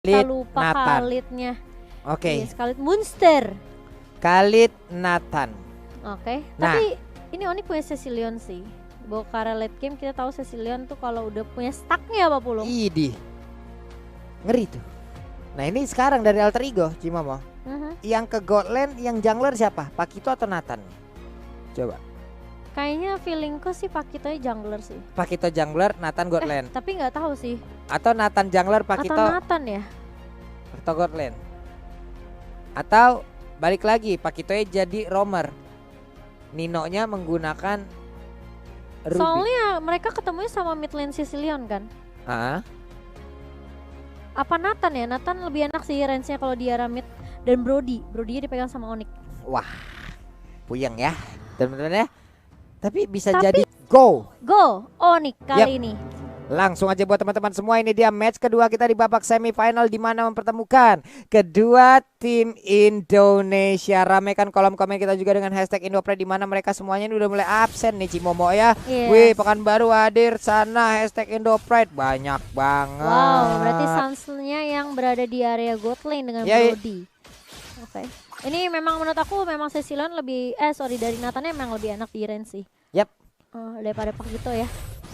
Kita lupa Nathan. Khalidnya. Oke. Yes, Khalid Munster. Khalid Nathan. Oke. Nah. Tapi ini Onyx punya Cecilion sih. Bahwa karena late game kita tahu Cecilion tuh kalau udah punya stacknya apa puluh. Idih. Ngeri tuh. Nah ini sekarang dari Alter Ego Cimomo. Yang ke Godland, yang jungler siapa? Pakito atau Nathan? Coba. Kayaknya feelingku sih Pakito jungler sih. Pakito jungler, Nathan Godland. Tapi nggak tahu sih. Atau Nathan jungler, Pakito Atau Nathan ya? atau Godland. Atau balik lagi Pakito jadi roamer. Nino-nya menggunakan Ruby. Soalnya mereka ketemunya sama mid lane Cecilion kan? Apa Nathan ya? Nathan lebih enak sih range-nya kalau dia mid. Dan Brody-nya dipegang sama Onyx. Wah, puyeng ya teman-teman ya. Tapi bisa jadi go Onyx kali ini. Langsung aja buat teman-teman semua, ini dia match kedua kita di babak semifinal di mana mempertemukan kedua tim Indonesia. Ramekan kolom komen kita juga dengan hashtag Indopride di mana mereka semuanya ini udah mulai absen nih Cimomo ya. Yes. Wih, Pekanbaru hadir sana hashtag Indopride banyak banget. Wow, berarti Suns-nya yang berada di area gold lane dengan Brody. Oke. Ini memang menurut aku memang Cecilion lebih dari Nathan-nya memang lebih enak di range sih. Yap. Daripada Pakito ya.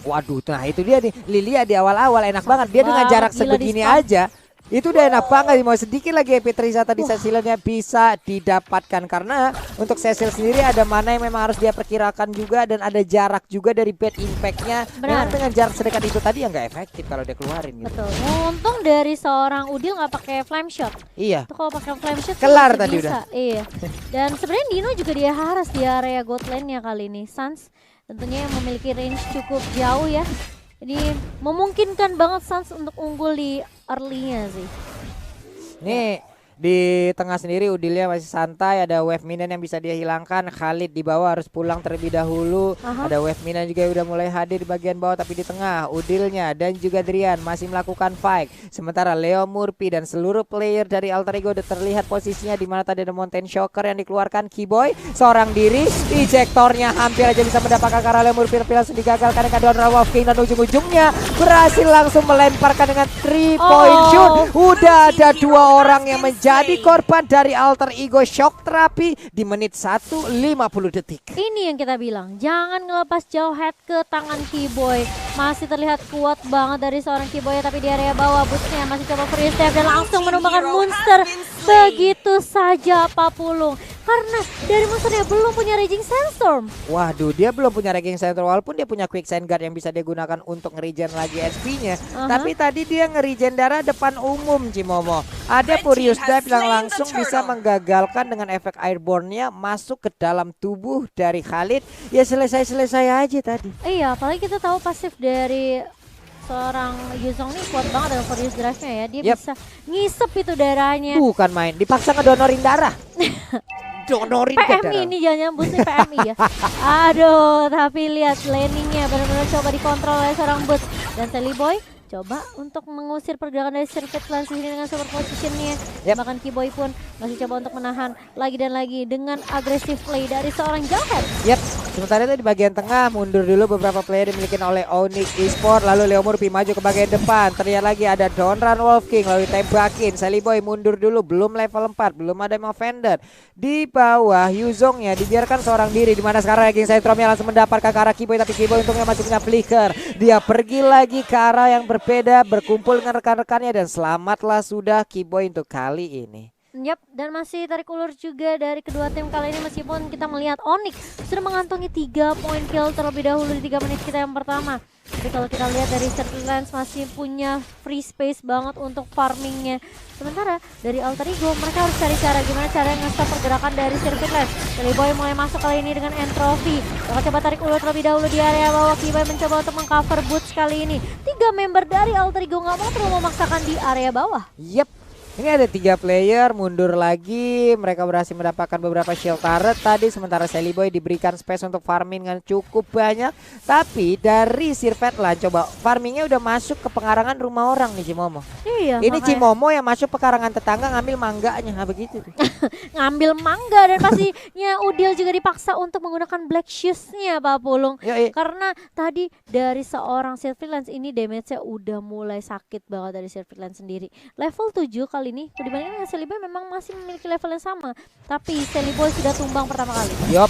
Waduh, nah itu dia nih. Lilia di awal-awal enak banget. Dia dengan jarak sebegini aja itu udah enak banget. Mau sedikit lagi Epi Trisa tadi Cecilionnya bisa didapatkan. Karena untuk Cecil sendiri ada mana yang memang harus dia perkirakan juga. Dan ada jarak juga dari bad impact-nya. Memang dengan jarak sedekat itu tadi yang gak efektif kalau dia keluarin gitu. Betul. Untung dari seorang Udil gak pakai flame shot. Iya. Itu kalau pakai flame shot kelar tadi bisa. Udah. Iya. Dan sebenarnya Dino juga dia harus di area gold lane-nya kali ini. Suns tentunya yang memiliki range cukup jauh ya. Jadi memungkinkan banget Suns untuk unggul di early-nya sih. Nih di tengah sendiri Udilnya masih santai. Ada wave minion yang bisa dia hilangkan. Khalid di bawah harus pulang terlebih dahulu. Ada wave minion juga yang udah mulai hadir di bagian bawah. Tapi di tengah Udilnya dan juga Drian masih melakukan fight. Sementara Leo Murphy dan seluruh player dari Alter Ego udah terlihat posisinya. Dimana tadi ada Mountain Shocker yang dikeluarkan Keyboy seorang diri. Ejectornya hampir aja bisa mendapatkan karena Leo Murphy tapi langsung digagalkan dengan Donald Wolf King. Dan ujung-ujungnya berhasil langsung melemparkan dengan 3-point shoot. Udah ada dua orang yang jadi korban dari Alter Ego shock terapi di menit 1:50 detik. Ini yang kita bilang, jangan ngelepas jauh head ke tangan Keyboy. Masih terlihat kuat banget dari seorang Keyboy, tapi di area bawah Bootsnya masih coba free step dan langsung menumbangkan Monster begitu saja Pak Pulung. Karena dari monsternya belum punya Raging Sandstorm. Waduh, dia belum punya Raging Sandstorm walaupun dia punya Quick Sand Guard yang bisa dia gunakan untuk nge-regen lagi SP-nya. Tapi tadi dia nge-regen darah depan umum Cimomo. Ada Furious Dive yang langsung bisa menggagalkan dengan efek Airborne-nya masuk ke dalam tubuh dari Khalid. Ya selesai-selesai aja tadi. Iya, apalagi kita tahu pasif dari seorang Yuzong nih kuat banget dengan Furious Drive-nya ya. Dia bisa ngisep itu darahnya. Bukan main, dipaksa ngedonorin darah. Donorin PMI ini jangan nyambut nih PMI ya. Aduh, tapi lihat landingnya benar-benar coba dikontrol oleh seorang Boots. Dan Sally Boy coba untuk mengusir pergerakan dari Circuit Lance ini dengan super positionnya. Bahkan Keyboy pun masih coba untuk menahan lagi dan lagi dengan agresif play dari seorang Jughead. Sementara itu di bagian tengah mundur dulu beberapa player dimiliki oleh Onyx Esports. Lalu Leo Murphy maju ke bagian depan. Terlihat lagi ada Donran Wolf King lalu tembakin. Sally Boy mundur dulu, belum level 4, belum ada Offender. Di bawah Yuzongnya dibiarkan seorang diri, dimana sekarang Raging Sandstormnya langsung mendapatkan ke arah Keyboy. Tapi Keyboy untungnya masih punya flicker. Dia pergi lagi ke arah yang berbeda, berkumpul dengan rekan-rekannya dan selamatlah sudah Keyboy untuk kali ini. Dan masih tarik ulur juga dari kedua tim kali ini meskipun kita melihat Onyx sudah mengantongi 3 point kill terlebih dahulu di 3 menit kita yang pertama. Tapi kalau kita lihat dari Circle Lance masih punya free space banget untuk farmingnya. Sementara dari Alter Ego mereka harus cari cara gimana cara nge-stop pergerakan dari Circle Lance. Sally Boy mulai masuk kali ini dengan Entropy. Bakal coba tarik ulur terlebih dahulu di area bawah. Keyboy mencoba untuk mengcover Boots kali ini. 3 member dari Alter Ego nggak mau terlalu memaksakan di area bawah. Ini ada 3 player mundur lagi. Mereka berhasil mendapatkan beberapa shield turret tadi. Sementara Sally Boy diberikan space untuk farming dengan cukup banyak. Tapi dari Sirvetland coba farmingnya udah masuk ke pengarangan rumah orang nih Cimomo. Iya, ini makanya. Cimomo yang masuk pekarangan tetangga ngambil mangganya. Nah begitu. Ngambil mangga dan pastinya Udil juga dipaksa untuk menggunakan black shoes-nya Pak Pulung. Karena tadi dari seorang Sirvetland ini damage-nya udah mulai sakit banget dari Sirvetland sendiri. Level 7 kali ini dibandingkan dengan Sally Boy memang masih memiliki level yang sama, tapi Sally Boy sudah tumbang pertama kali. Yap.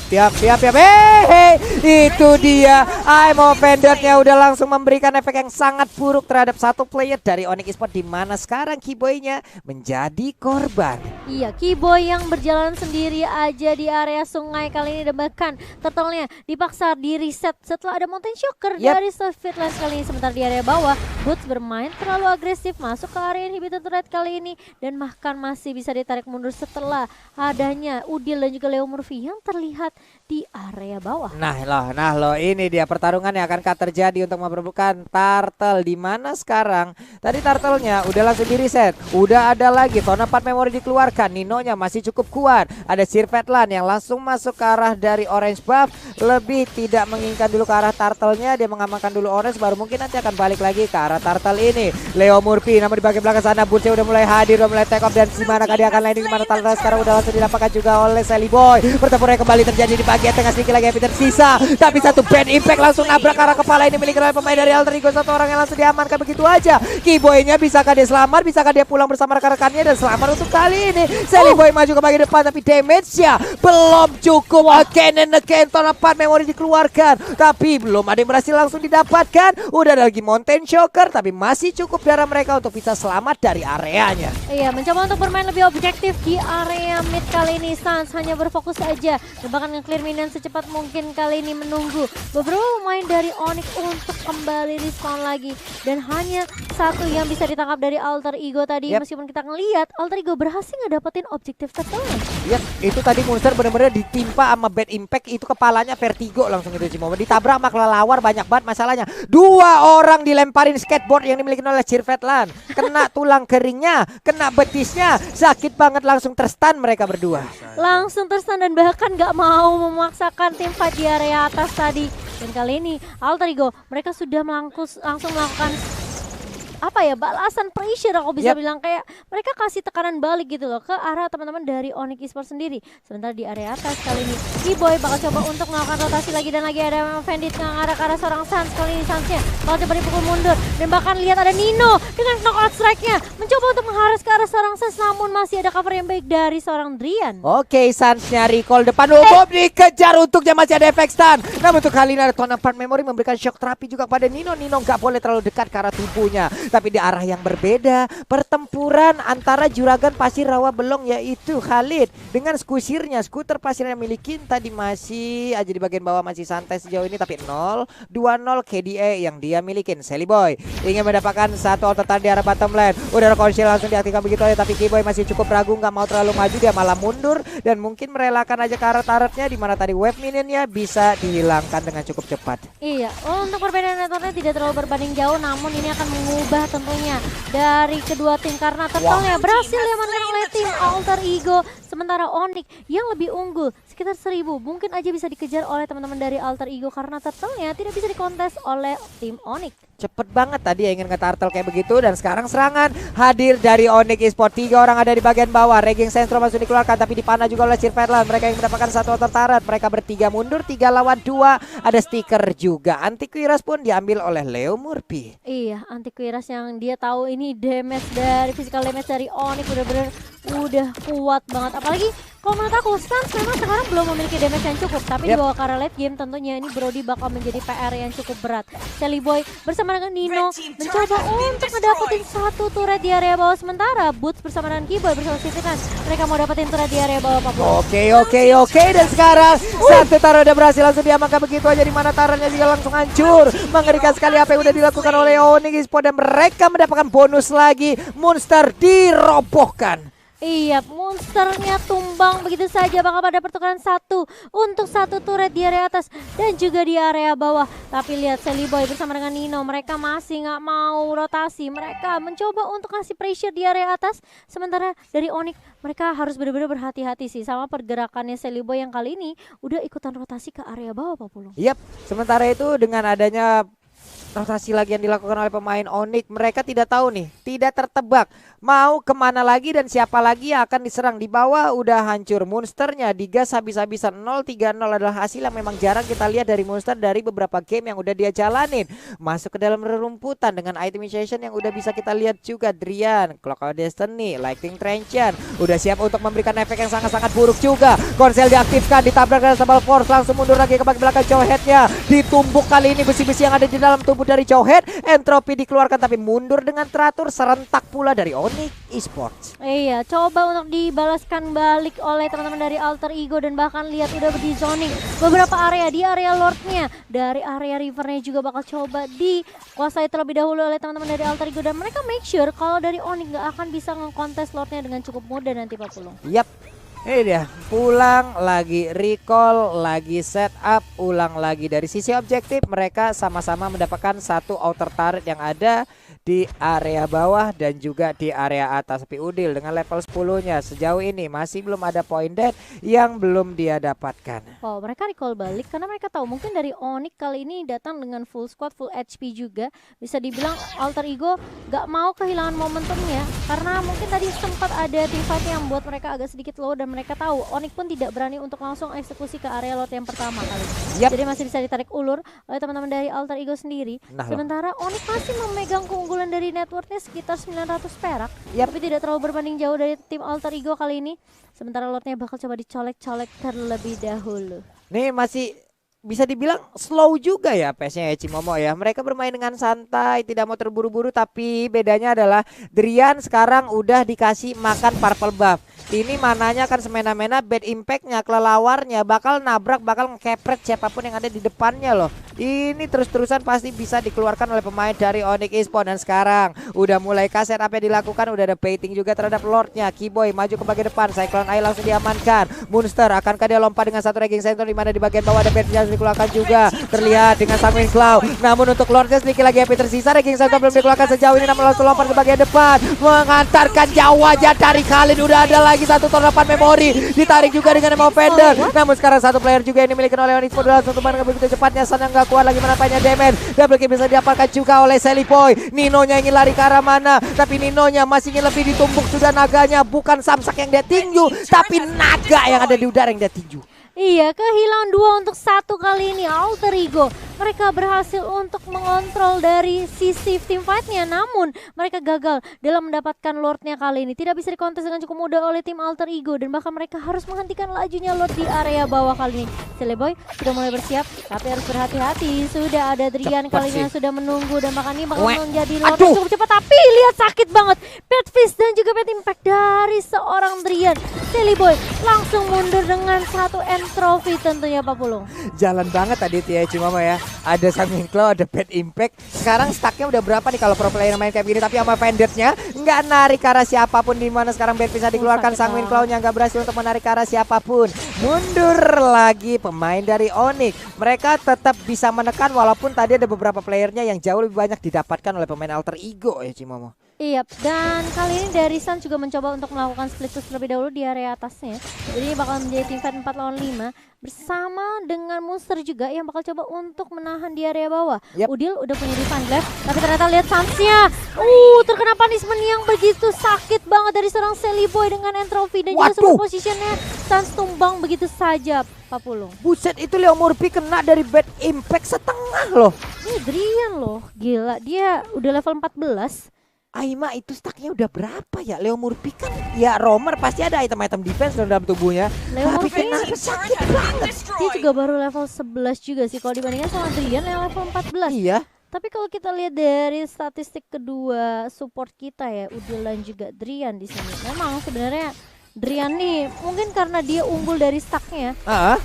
Itu dia. I'm offendernya udah langsung memberikan efek yang sangat buruk terhadap satu player dari Onyx Esports, di mana sekarang Kiboy-nya menjadi korban. Iya, Kiboy yang berjalan sendiri aja di area sungai kali ini, dan bahkan turtle-nya dipaksa di reset setelah ada Mountain Shocker dari Sirvetland kali ini. Sementara di area bawah, Boots bermain terlalu agresif masuk ke area inhibitor turret kali ini, dan bahkan masih bisa ditarik mundur setelah adanya Udil dan juga Leo Murphy yang terlihat di area bawah. Nah loh ini dia pertarungan yang akankah terjadi untuk memperebutkan turtle, di mana sekarang tadi turtle-nya udah langsung di reset, udah ada lagi Tona 4 memori dikeluarkan, Nino-nya masih cukup kuat, ada Sirvetland yang langsung masuk ke arah dari orange buff, lebih tidak menginginkan dulu ke arah turtle-nya, dia mengamankan dulu orange baru mungkin nanti akan balik lagi ke arah turtle ini. Leo Murphy namun di bagian belakang sana Boots udah mulai hadir, udah mulai take off, dan gimana dia akan landing, gimana turtle sekarang udah langsung didapatkan juga oleh Sally Boy. Pertempuran kembali terjadi di bagian tengah, sedikit lagi yang tersisa, tapi satu bad impact langsung nabrak ke arah kepala ini milik oleh pemain dari Alter Ego, satu orang yang langsung diamankan begitu aja. Kiboy-nya bisakah dia selamat, bisakah dia pulang bersama rekan-rekannya, dan selamat untuk kali ini. Sally Boy maju ke bagian depan tapi damage-nya belum cukup. Again and again Tona 4 memori dikeluarkan, tapi belum ada yang berhasil langsung didapatkan. Udah ada lagi Mountain Shocker, tapi masih cukup darah mereka untuk bisa selamat dari areanya. Iya, mencoba untuk bermain lebih objektif di area mid kali ini. Sans hanya berfokus saja dan bahkan nge-clear minion secepat mungkin kali ini, menunggu beberapa pemain dari Onyx untuk kembali respawn lagi, dan hanya satu yang bisa ditangkap dari Alter Ego tadi. Meskipun kita ngelihat Alter Ego berhasil ngedapetin objektif tertentu. Itu tadi monster bener-bener ditimpa sama bad impact, itu kepalanya vertigo langsung itu Cimomo, ditabrak sama kelelawar banyak banget masalahnya. 2 orang dilemparin skateboard yang dimiliki oleh Sirvetland, kena tulang keringnya, kena betisnya, sakit banget, langsung terstun mereka berdua. Langsung terstun dan bahkan gak mau memaksakan tim fight di area atas tadi. Dan kali ini Alter Ego mereka sudah langsung melakukan balasan pressure, aku bisa bilang, kayak mereka kasih tekanan balik gitu loh ke arah teman-teman dari Onyx Esports sendiri. Sementara di area atas kali ini Kiboy bakal coba untuk melakukan rotasi lagi, dan lagi ada Vendit ngarah ke arah seorang Sans. Kali ini Sansnya bakal coba dipukul mundur, dan bahkan lihat ada Nino dengan knockout strike-nya mencoba untuk mengharas ke arah seorang Sans, namun masih ada cover yang baik dari seorang Drian. Oke, Sansnya recall depan umum dikejar, untuknya masih ada efek stun. Namun untuk kali ini ada Tona 4 memori memberikan shock terapi juga pada Nino. Nino nggak boleh terlalu dekat ke arah tubuhnya, tapi di arah yang berbeda. Pertempuran antara juragan pasir rawa belong yaitu Khalid dengan skusirnya, skuter pasir yang miliki tadi masih aja di bagian bawah, masih santai sejauh ini, tapi 0-2-0 KDA yang dia milikin. Sally Boy ingin mendapatkan satu outer di arah bottom lane, udah konsil langsung diaktifkan begitu aja, tapi Kiboy masih cukup ragu, nggak mau terlalu maju, dia malah mundur dan mungkin merelakan aja ke arah turretnya, di mana tadi wave minionnya bisa dihilangkan dengan cukup cepat. Iya, untuk perbedaan networknya tidak terlalu berbanding jauh, namun ini akan mengubah tentunya dari kedua tim karena turtle-nya berhasil diamankan oleh tim Alter Ego. Sementara Onyx yang lebih unggul sekitar 1000 mungkin aja bisa dikejar oleh teman-teman dari Alter Ego karena turtle-nya tidak bisa dikontes oleh tim Onyx. Cepet banget tadi ya ingin nge-turtle kayak begitu, dan sekarang serangan hadir dari Onyx Esports. 3 orang ada di bagian bawah, Raging Sentro masuk dikeluarkan tapi dipanah juga oleh Sirvetland. Mereka yang mendapatkan satu outer turret, mereka bertiga mundur, 3 lawan 2. Ada stiker juga, antivirus pun diambil oleh Leo Murphy. Iya, antivirus yang dia tahu ini damage dari physical damage dari Onyx bener-bener udah kuat banget. Apalagi kalau menurut aku Sans memang sekarang belum memiliki damage yang cukup, tapi di bawah karena late game tentunya ini Brody bakal menjadi PR yang cukup berat. Sally Boy bersama dengan Nino mencoba untuk ngedapetin satu turret di area bawah, sementara Boots bersama dengan Kiboy bersama Sirvetland mereka mau dapetin turret di area bawah. Oke, dan sekarang satu turret udah berhasil langsung diamankan begitu aja, di mana turretnya juga langsung hancur. Mengerikan sekali apa yang udah dilakukan oleh Onyx Esports, dan mereka mendapatkan bonus lagi, monster dirobohkan. Iya, monsternya tumbang begitu saja. Bakal pada pertukaran satu untuk satu turret di area atas dan juga di area bawah. Tapi lihat Sally Boy bersama dengan Nino, mereka masih nggak mau rotasi. Mereka mencoba untuk kasih pressure di area atas. Sementara dari Onyx mereka harus benar-benar berhati-hati sih sama pergerakannya Sally Boy yang kali ini udah ikutan rotasi ke area bawah, Pak Pulung. Yap, sementara itu dengan adanya rotasi lagi yang dilakukan oleh pemain Onyx, mereka tidak tahu nih, tidak tertebak mau kemana lagi dan siapa lagi yang akan diserang. Di bawah udah hancur, monsternya digas habis-habisan. 0-3-0 adalah hasil yang memang jarang kita lihat dari monster dari beberapa game yang udah dia jalanin. Masuk ke dalam rerumputan dengan itemization yang udah bisa kita lihat juga. Drian, Clock of Destiny, Lightning Transient udah siap untuk memberikan efek yang sangat-sangat buruk juga. Konsel diaktifkan, ditabrak dengan Sambal Force, langsung mundur lagi ke bagian belakang. Jawheadnya ditumbuk kali ini, besi-besi yang ada di dalam tubuh dari Jawhead. Entropi dikeluarkan tapi mundur dengan teratur, serentak pula dari Onyx Esports. Iya, coba untuk dibalaskan balik oleh teman-teman dari Alter Ego dan bahkan lihat udah di zoning beberapa area di area Lordnya, dari area Rivernya juga bakal coba dikuasai terlebih dahulu oleh teman-teman dari Alter Ego dan mereka make sure kalau dari Onyx nggak akan bisa ngekontes Lordnya dengan cukup mudah nanti, Pak Pulung. Yap. Ini dia, pulang lagi recall, lagi setup, ulang lagi dari sisi objektif. Mereka sama-sama mendapatkan satu outer turret yang ada di area bawah dan juga di area atas. Tapi Udil dengan level 10-nya sejauh ini masih belum ada point dead yang belum dia dapatkan. Oh, mereka recall balik karena mereka tahu mungkin dari Onyx kali ini datang dengan full squad, full HP juga. Bisa dibilang Alter Ego gak mau kehilangan momentumnya karena mungkin tadi sempat ada teamfight yang buat mereka agak sedikit low dan mereka tahu Onyx pun tidak berani untuk langsung eksekusi ke area lot yang pertama kali. Yep. Jadi masih bisa ditarik ulur oleh teman-teman dari Alter Ego sendiri. Nah, sementara Onyx masih memegang keunggulan dari networknya sekitar 900 perak. Yep. Tapi tidak terlalu berbanding jauh dari tim Alter Ego kali ini. Sementara lotnya bakal coba dicolek-colek terlebih dahulu. Nih masih bisa dibilang slow juga ya pace-nya ya Cimomo ya. Mereka bermain dengan santai, tidak mau terburu-buru, tapi bedanya adalah Drian sekarang udah dikasih makan purple buff. Ini mananya kan semena-mena, bad impact-nya, kelelawarnya bakal nabrak, bakal ngekepret siapapun yang ada di depannya loh. Ini terus-terusan pasti bisa dikeluarkan oleh pemain dari Onyx Esports. Dan sekarang udah mulai kaset apa yang dilakukan, udah ada baiting juga terhadap Lordnya. Keyboy maju ke bagian depan, Cyclone Eye langsung diamankan. Monster akankah dia lompat dengan satu Raging Center, di mana di bagian bawah ada bait yang dikeluarkan juga. Terlihat dengan Sanguine Cloud. Namun untuk Lordnya sedikit lagi HP tersisa, Raging Center belum dikeluarkan sejauh ini, namun langsung lompat ke bagian depan, mengantarkan jauh aja dari Khalid. Udah ada lagi satu tornapan memori, ditarik juga dengan Emo Fender. Namun sekarang satu player juga yang dimiliki oleh Onyx Esports langsung teman begitu cepatnya. Sana nggak kuat lagi menapainya damage. Double kill bisa didapatkan juga oleh Sally Boy. Ninonya ingin lari ke arah mana, tapi Ninonya masih ingin lebih ditumbuk. Sudah naganya, bukan Samsak yang dia tinju, tapi naga yang ada di udara yang dia tinju. Iya, kehilangan 2 untuk 1 kali ini Alter Ego. Mereka berhasil untuk mengontrol dari sisi team fight-nya, namun mereka gagal dalam mendapatkan Lord-nya kali ini. Tidak bisa dikontes dengan cukup mudah oleh tim Alter Ego dan bahkan mereka harus menghentikan lajunya Lord di area bawah kali ini. Sally Boy sudah mulai bersiap, tapi harus berhati-hati. Sudah ada Drian kali ini yang sudah menunggu dan bahkan ini bakal menjadi Lord yang cukup cepat. Tapi lihat sakit banget, Bad Fist dan juga Bad Impact dari seorang Drian. Sally Boy langsung mundur dengan satu trophy tentunya, Pak Pulung. Jalan banget tadi ya Cimomo ya. Ada Sanguine Cloud, ada Bad Impact. Sekarang stacknya udah berapa nih kalau pro player main kayak gini, tapi sama Vendetnya nggak narik ke arah siapapun, di mana sekarang Bad bisa dikeluarkan. Sanguine Cloud-nya nggak berhasil untuk menarik ke arah siapapun. Mundur lagi pemain dari Onyx. Mereka tetap bisa menekan walaupun tadi ada beberapa playernya yang jauh lebih banyak didapatkan oleh pemain Alter Ego ya Cimomo. Iya, dan kali ini dari Sun juga mencoba untuk melakukan split push terlebih dahulu di area atasnya. Jadi ini bakal menjadi tim fight 4 lawan 5 bersama dengan Monster juga yang bakal coba untuk menahan di area bawah. Udil udah punya defend left, tapi ternyata lihat Suns-nya. Terkena punishment yang begitu sakit banget dari seorang Sally Boy dengan entropy dan juga super positionnya Suns tumbang begitu saja, Pak Pulung. Buset, itu Leo Murphy kena dari Bad Impact setengah loh. Ini Drian loh, gila, dia udah level 14. Aima itu stacknya udah berapa ya? Leo Murphy kan ya roamer, pasti ada item-item defense dalam tubuhnya. Leo tapi Murphy kena sakit banget. Dia juga baru level 11 juga sih kalau dibandingkan sama Drian yang level 14. Iya. Tapi kalau kita lihat dari statistik kedua support kita ya, Udil dan juga Drian di sini, memang sebenarnya Drian nih mungkin karena dia unggul dari stacknya,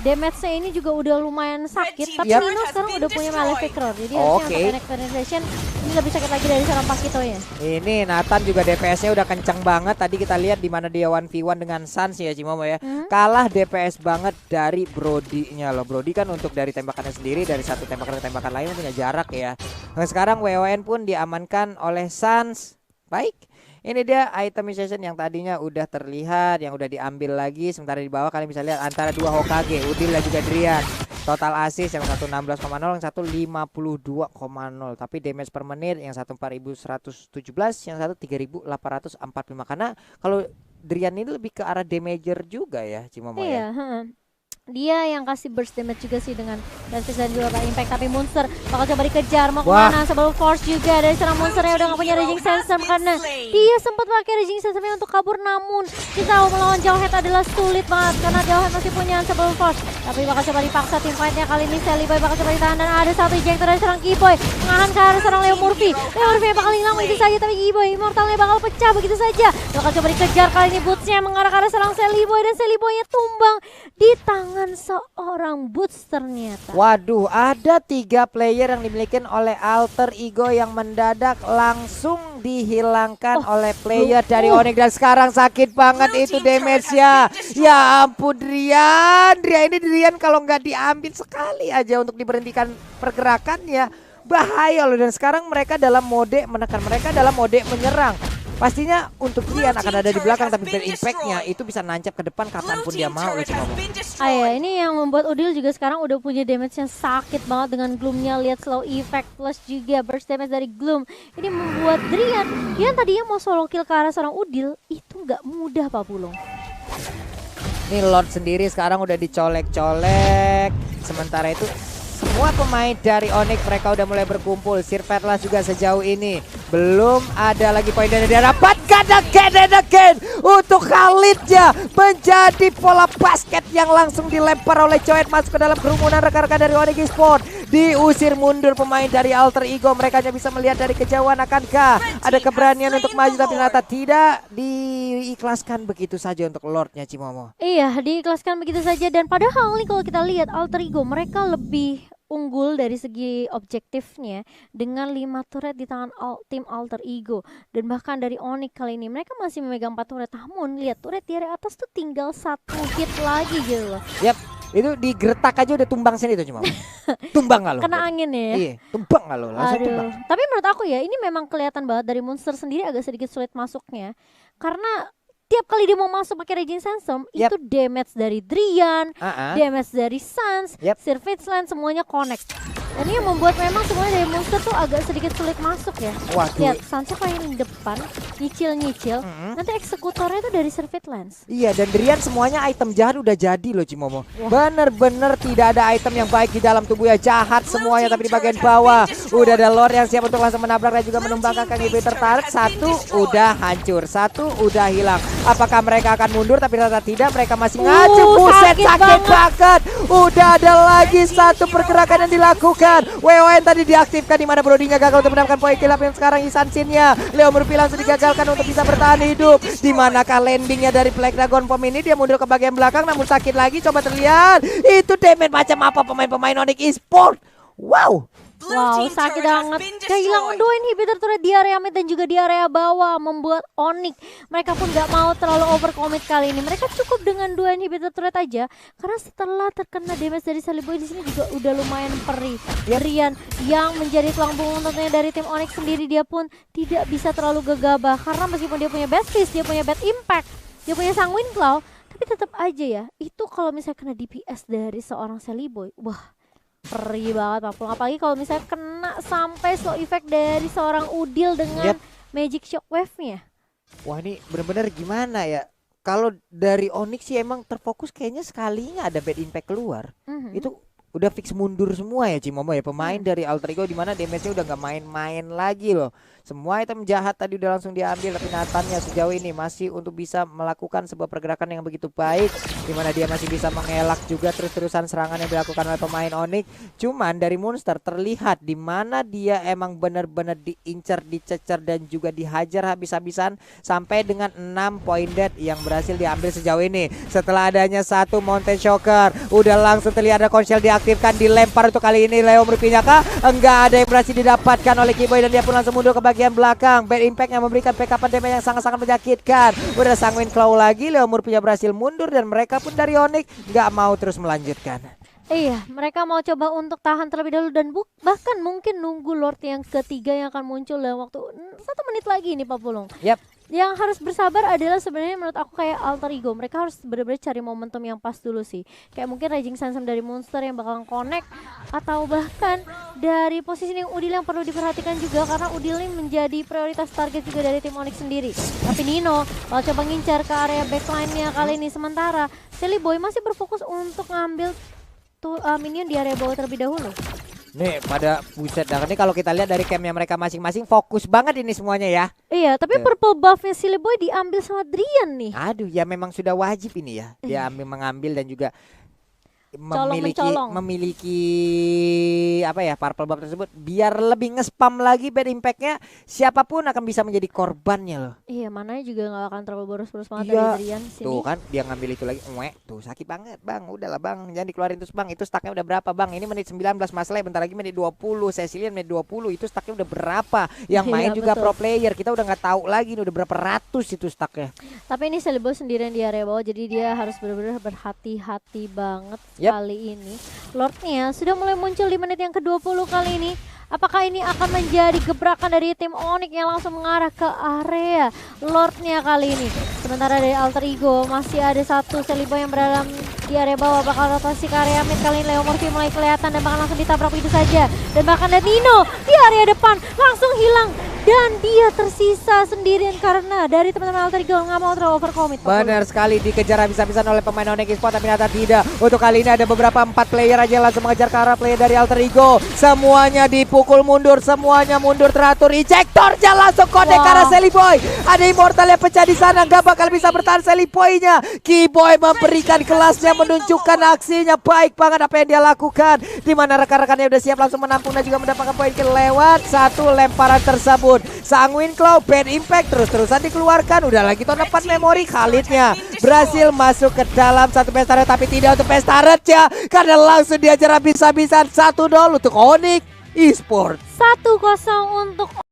damage-nya ini juga udah lumayan sakit. Tapi Nino sekarang udah punya Malefic Roar, jadi harusnya untuk Connect Penetration ini lebih sakit lagi dari seorang Pakito-nya. Ini Nathan juga DPS-nya udah kenceng banget. Tadi kita lihat di mana dia 1v1 dengan Sans ya Cimomo ya. Kalah DPS banget dari Brody-nya loh. Brody kan untuk dari tembakannya sendiri, dari satu tembakan ke tembakan lain punya jarak ya. Nah, sekarang WON pun diamankan oleh Sans. Baik. Ini dia itemization yang tadinya udah terlihat, yang udah diambil lagi. Sementara di bawah kalian bisa lihat antara dua Hokage, Udil dan juga Drian. Total assist yang satu 16,0, yang satu 52,0. Tapi damage per menit yang satu 4117, yang satu 3845. Karena kalau Drian ini lebih ke arah damager juga ya Cimomo ya. Dia yang kasih burst damage juga sih dengan Resist dan juga Impact. Tapi Monster bakal coba dikejar, mau kemana sebelum Force juga dari serang Monsternya udah gak punya Raging Sandstorm karena dia sempat pakai Raging Sandstormnya untuk kabur. Namun kita tahu melawan Jauhead adalah sulit banget karena Jauhead masih punya sebelum Force. Tapi bakal coba dipaksa tim fightnya kali ini. Sally Boy bakal coba ditahan dan ada satu ejector dari serang Keyboy mengahan ke arah serang Leo Murphy. Leo Murphy bakal hilang begitu saja, tapi Keyboy Immortalnya bakal pecah begitu saja. Bakal coba dikejar kali ini, bootsnya mengarah ke arah serang Sally Boy dan Sally Boynya tumbang di tangan seorang Boots ternyata. Waduh, ada 3 player yang dimiliki oleh Alter Ego yang mendadak langsung dihilangkan oleh player dari Onyx. Dan sekarang sakit banget itu damage-nya. Ya ampun Drian ini kalau nggak diambil sekali aja untuk diberhentikan pergerakannya bahaya loh. Dan sekarang mereka dalam mode menekan, mereka dalam mode menyerang. Pastinya untuk Drian akan ada di belakang, tapi bad impact-nya itu bisa nancap ke depan kapanpun dia mau. Ini yang membuat Udil juga sekarang udah punya damage yang sakit banget dengan Gloom-nya. Lihat slow effect plus juga burst damage dari Gloom. Ini membuat Drian yang tadinya mau solo kill ke arah seorang Udil itu nggak mudah Pak Pulung. Ini Lord sendiri sekarang udah dicolek-colek. Sementara itu semua pemain dari Onyx mereka udah mulai berkumpul. Sirpetlas juga sejauh ini belum ada lagi poin dan dia dapatkan again untuk Khalidnya menjadi pola basket yang langsung dilempar oleh Coet masuk ke dalam kerumunan rekan-rekan dari Onyx Esports. Diusir mundur pemain dari Alter Ego. Mereka hanya bisa melihat dari kejauhan, akankah ada keberanian untuk maju, tapi ternyata tidak diikhlaskan begitu saja untuk Lordnya Cimomo. Iya, diikhlaskan begitu saja. Dan padahal nih kalau kita lihat Alter Ego mereka lebih unggul dari segi objektifnya dengan 5 turret di tangan tim Alter Ego. Dan bahkan dari Onyx kali ini mereka masih memegang 4 turret. Namun lihat turret di area atas tuh tinggal 1 hit lagi gitu loh. Yap, itu digertak aja udah tumbang sini tuh cuma. Tumbang gak lo? Kena angin ya? Iya, tumbang gak lo? Langsung tumbang. Tapi menurut aku ya ini memang kelihatan banget dari Monster sendiri agak sedikit sulit masuknya. Karena tiap kali dia mau masuk pakai Raging Sandstorm itu damage dari Drian, damage dari Sans, Sirvetsland semuanya connect. Dan ini yang membuat memang semuanya dari Monster tuh agak sedikit sulit masuk ya. Waduh. Lihat Sansnya kayak di depan nyicil, nanti eksekutornya itu dari Sirvetsland. Iya, dan Drian semuanya item jahat udah jadi loh Cimomo. Bener-bener tidak ada item yang baik di dalam tubuhnya, jahat semuanya. Tapi di bagian bawah udah ada Lord yang siap untuk langsung menabrak dan juga menumbangkan Kang Ibu tertarik. 1 udah hancur, 1 udah hilang. Apakah mereka akan mundur? Tapi ternyata tidak, mereka masih ngacung. Buset, sakit banget. Udah ada lagi 1 pergerakan yang dilakukan. WON tadi diaktifkan di mana Brody-nya gagal untuk mendapatkan poin kill, yang sekarang Isansin-nya Leo Murphy langsung digagalkan untuk bisa bertahan hidup. Di manakah landingnya dari Black Dragon Pom ini? Dia mundur ke bagian belakang namun sakit lagi. Coba terlihat itu damage macam apa pemain-pemain Onyx Esports. Wow, sakit banget. Kehilangan 2 inhibitor turret di area mid dan juga di area bawah membuat Onyx mereka pun gak mau terlalu overcommit kali ini. Mereka cukup dengan 2 inhibitor turret aja karena setelah terkena damage dari Sally Boy di sini juga udah lumayan perih. Rian yang menjadi tulang punggung tentunya dari tim Onyx sendiri, dia pun tidak bisa terlalu gegabah karena meskipun dia punya best fist, dia punya bad impact, dia punya sanguine claw, tapi tetap aja ya itu kalau misalnya kena DPS dari seorang Sally Boy, wah perih banget Pak Pulung. Apalagi kalau misalnya kena sampai slow effect dari seorang Udil dengan magic shockwave-nya. Wah, ini bener-bener gimana ya? Kalau dari Onyx sih emang terfokus kayaknya sekalinya ada bad impact keluar. Itu udah fix mundur semua ya Cimomo ya, pemain dari Alter Ego, di mana damage-nya udah nggak main-main lagi loh. Semua item jahat tadi udah langsung diambil, tapi Nathannya sejauh ini masih untuk bisa melakukan sebuah pergerakan yang begitu baik, di mana dia masih bisa mengelak juga terus-terusan serangan yang dilakukan oleh pemain Onyx. Cuman dari Monster terlihat di mana dia emang benar-benar diincar, dicecer dan juga dihajar habis-habisan sampai dengan 6 poin dead yang berhasil diambil sejauh ini. Setelah adanya satu Mountain Shocker, udah langsung terlihat ada konsil diaktifkan, dilempar untuk kali ini Leo Murphy-nya kah? Enggak ada yang berhasil didapatkan oleh Kiboy dan dia pun langsung mundur ke bagian belakang. Bad Impact yang memberikan backup damage yang sangat-sangat menyakitkan. Udah Sanguine Claw lagi, Leo Murphy-nya berhasil mundur dan mereka pun dari Onyx nggak mau terus melanjutkan. Iya, mereka mau coba untuk tahan terlebih dahulu dan bahkan mungkin nunggu Lord yang ketiga yang akan muncul dalam waktu 1 menit lagi nih Pak Pulung. Yap. Yang harus bersabar adalah sebenarnya menurut aku kayak Alter Ego. Mereka harus benar-benar cari momentum yang pas dulu sih. Kayak mungkin Raging Sandstorm dari Monster yang bakalan connect, atau bahkan dari posisi Udil yang perlu diperhatikan juga, karena Udil ini menjadi prioritas target juga dari tim Onyx sendiri. Tapi Nino kalau coba ngincar ke area backline-nya kali ini, sementara Silly Boy masih berfokus untuk ngambil minion di area bawah terlebih dahulu. Nih pada buset dah, ini kalau kita lihat dari campnya mereka masing-masing fokus banget ini semuanya ya. Iya, tapi purple buffnya Silly Boy diambil sama Drian nih. Aduh ya, memang sudah wajib ini ya, dia mengambil dan juga memiliki apa ya, purple buff tersebut biar lebih nge-spam lagi bad impact-nya, siapapun akan bisa menjadi korbannya loh. Iya, mananya juga gak akan terlalu boros-boros banget dari Drian sini. Tuh kan dia ngambil itu lagi, tuh sakit banget bang, udahlah bang, jangan dikeluarin terus bang. Itu stacknya udah berapa bang? Ini menit 19 masalah, bentar lagi menit 20, Cecilian menit 20, itu stacknya udah berapa? Yang main juga betul. Pro player, kita udah nggak tahu lagi udah berapa ratus itu stacknya. Tapi ini Silly Boy sendirian di area bawah, jadi dia harus benar-benar berhati-hati banget kali ini. Lordnya sudah mulai muncul di menit yang ke-20 kali ini. Apakah ini akan menjadi gebrakan dari tim Onyx yang langsung mengarah ke area Lordnya kali ini? Sementara dari Alter Ego masih ada satu Silly Boy yang berada di area bawah, bakal rotasi ke area mid kali ini. Leo Murphy mulai kelihatan dan bakal langsung ditabrak begitu saja. Dan bahkan ada Nino di area depan langsung hilang. Dan dia tersisa sendirian karena dari teman-teman Alter Ego nggak mau terlalu overcommit. Benar sekali, dikejar habis-habisan oleh pemain Onyx Esports, tapi ternyata tidak. Untuk kali ini ada beberapa 4 player aja yang langsung mengejar ke arah player dari Alter Ego. Semuanya dipukul mundur, semuanya mundur teratur. Ejector jalan langsung connect ke arah Silly Boy. Ada Immortal yang pecah di sana, nggak bakal bisa bertahan Silly Boy-nya. Kiboy memberikan kelasnya, menunjukkan aksinya baik banget apa yang dia lakukan. Di mana rekan-rekannya udah siap langsung menampung dan juga mendapatkan poin lewat satu lemparan tersebut. Sanguine Claw, Bad Impact terus-terusan dikeluarkan. Udah lagi tahun 4 memori, Khalidnya berhasil masuk ke dalam satu pesta red, tapi tidak untuk pesta red ya, karena langsung diajar habis-habisan. 1-0 untuk Onyx Esports. 1-0 untuk